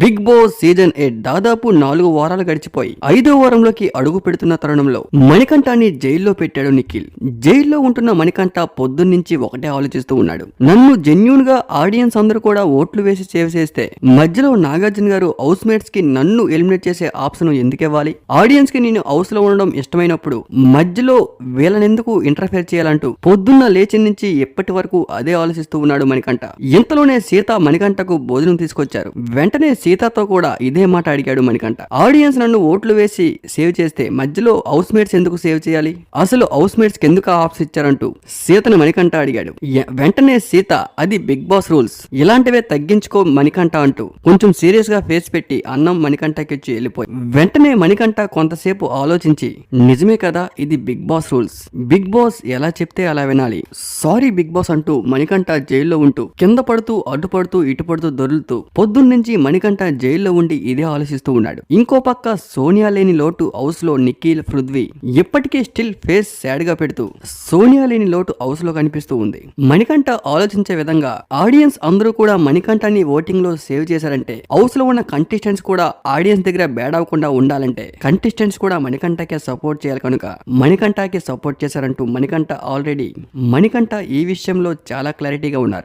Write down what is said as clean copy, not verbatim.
Big boss season 8 దాదాపు 4 వారాలు గడిచిపోయి 5వ వారంలోకి అడుగు పెడుతున్న తరుణంలో మణికంఠాన్ని జైల్లో పెట్టాడు నిఖిల్. జైల్లో ఉంటున్న మణికంఠ పొద్దున్నుంచి ఒకటే ఆలోచిస్తూ ఉన్నాడు. నన్ను జెన్యూన్ గా ఆడియన్స్ అందరూ కూడా ఓట్లు వేసి సేవ్ చేస్తే మధ్యలో నాగార్జున గారు హౌస్ మేట్స్ కి నన్ను ఎలిమినేట్ చేసే ఆప్షన్ ఎందుకు ఇవ్వాలి? ఆడియన్స్ కి నేను హౌస్ లో ఉండడం ఇష్టమైనప్పుడు మధ్యలో వీళ్ళనెందుకు ఇంటర్ఫేర్ చేయాలంటూ పొద్దున్న లేచి నుంచి ఎప్పటి వరకు అదే ఆలోచిస్తూ ఉన్నాడు మణికంఠ. ఇంతలోనే సీత మణికంఠకు భోజనం తీసుకొచ్చారు. వెంటనే సీతతో కూడా ఇదే మాట అడిగాడు మణికంఠ. ఆడియన్స్ నన్ను ఓట్లు వేసి సేవ్ చేస్తే మధ్యలో హౌస్ మేట్స్ ఎందుకు సేవ్ చేయాలి? అసలు హౌస్ మేట్స్ కి ఎందుకు ఆప్స్ ఇచ్చారంటూ సీతను మణికంఠ అడిగాడు. వెంటనే సీత అది బిగ్ బాస్ రూల్స్, ఇలాంటివే తగ్గించుకో మణికంఠ అంటూ కొంచెం సీరియస్ గా ఫేస్ పెట్టి అన్నం మణికంఠకి ఇచ్చి వెళ్ళిపోయి వెంటనే మణికంఠ కొంతసేపు ఆలోచించి నిజమే కదా ఇది Bigg Boss rules, Bigg Boss ఎలా చెప్తే అలా వినాలి, సారీ బిగ్ బాస్ అంటూ మణికంఠ జైల్లో ఉంటూ కింద పడుతూ అడ్డుపడుతూ ఇటుపడుతూ దొరులుతూ పొద్దున్నుంచి మణికంఠ జైల్లో ఉండి ఇదే ఆలోచిస్తూ ఉన్నాడు. ఇంకో పక్క సోనియా లేని లోటు హౌస్ లో నిఖిల్ పృథ్వీ ఇప్పటికీ స్టిల్ ఫేస్ సాడ్ గా పెడుతూ సోనియా లేని లోటు హౌస్ లో కనిపిస్తూ ఉంది. మణికంఠ ఆలోచించే విధంగా ఆడియన్స్ అందరూ కూడా మణికంఠని ఓటింగ్ లో సేవ్ చేశారంటే హౌస్ లో ఉన్న కంటెస్టెంట్స్ కూడా ఆడియన్స్ దగ్గర బ్యాడ్ అవ్వకుండా ఉండాలంటే కంటెస్టెంట్స్ కూడా మణికంఠకే సపోర్ట్ చేయాలి కనుక మణికంఠకి సపోర్ట్ చేశారంటూ మణికంఠ ఈ విషయంలో చాలా క్లారిటీగా ఉన్నారు.